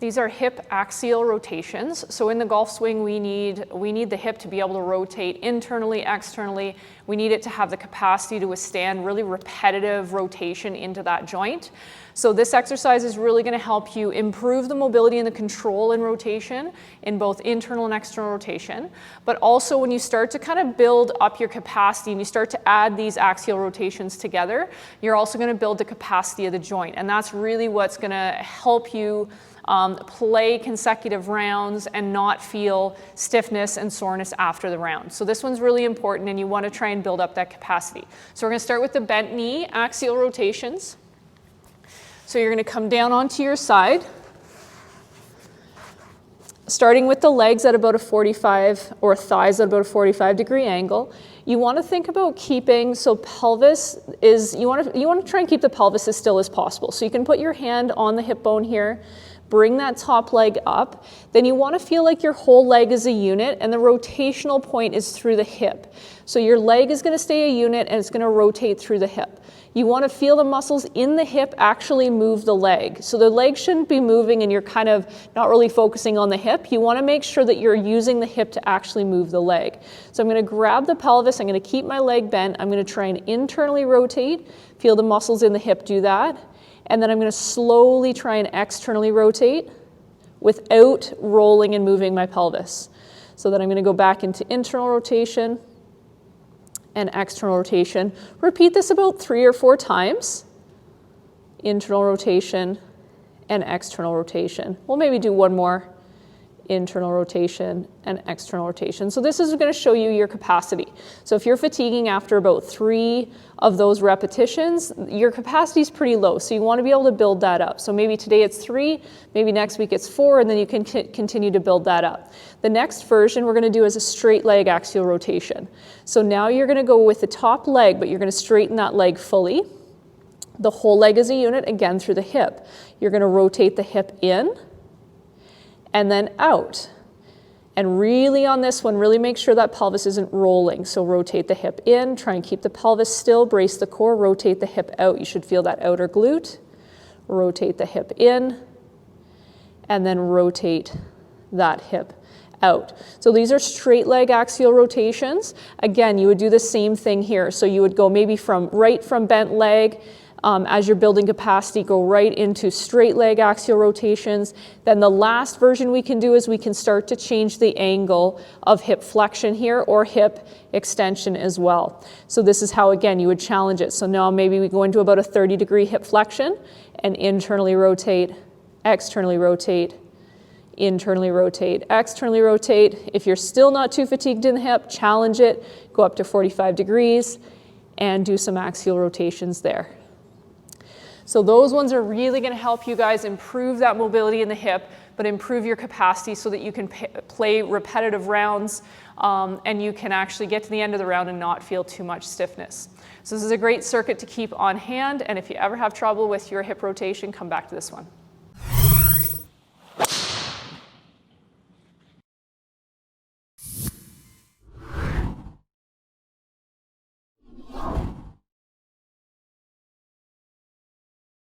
These are hip axial rotations. So in the golf swing, we need the hip to be able to rotate internally, externally. We need it to have the capacity to withstand really repetitive rotation into that joint. So this exercise is really going to help you improve the mobility and the control in rotation in both internal and external rotation. But also when you start to kind of build up your capacity and you start to add these axial rotations together, you're also going to build the capacity of the joint. And that's really what's going to help you play consecutive rounds and not feel stiffness and soreness after the round. So this one's really important, and you want to try and build up that capacity. So we're going to start with the bent knee axial rotations. So you're going to come down onto your side, starting with the legs at about a 45, or thighs at about a 45-degree angle. You want to think about keeping, so pelvis is, you want to try and keep the pelvis as still as possible. So you can put your hand on the hip bone here, bring that top leg up. Then you want to feel like your whole leg is a unit, and the rotational point is through the hip. So your leg is going to stay a unit, and it's going to rotate through the hip. You want to feel the muscles in the hip actually move the leg. So the leg shouldn't be moving and you're kind of not really focusing on the hip. You want to make sure that you're using the hip to actually move the leg. So I'm going to grab the pelvis, I'm going to keep my leg bent, I'm going to try and internally rotate, feel the muscles in the hip do that, and then I'm going to slowly try and externally rotate without rolling and moving my pelvis. So then I'm going to go back into internal rotation and external rotation. Repeat this about 3 or 4 times. Internal rotation and external rotation. We'll maybe do one more. Internal rotation and external rotation. So this is going to show you your capacity. So if you're fatiguing after about 3 of those repetitions, your capacity is pretty low. So you want to be able to build that up. So maybe today it's 3, maybe next week it's 4, and then you can continue to build that up. The next version we're going to do is a straight leg axial rotation. So now you're going to go with the top leg, but you're going to straighten that leg fully. The whole leg is a unit, again through the hip. You're going to rotate the hip in and then out. And really on this one, really make sure that pelvis isn't rolling. So rotate the hip in, try and keep the pelvis still, brace the core, rotate the hip out. You should feel that outer glute. Rotate the hip in, and then rotate that hip out. So these are straight leg axial rotations. Again, you would do the same thing here. So you would go maybe from bent leg, as you're building capacity, go right into straight leg axial rotations. Then the last version we can do is we can start to change the angle of hip flexion here or hip extension as well. So this is how, again, you would challenge it. So now maybe we go into about a 30-degree hip flexion and internally rotate, externally rotate, internally rotate, externally rotate. If you're still not too fatigued in the hip, challenge it, go up to 45 degrees and do some axial rotations there. So those ones are really going to help you guys improve that mobility in the hip, but improve your capacity so that you can play repetitive rounds and you can actually get to the end of the round and not feel too much stiffness. So this is a great circuit to keep on hand, and if you ever have trouble with your hip rotation, come back to this one.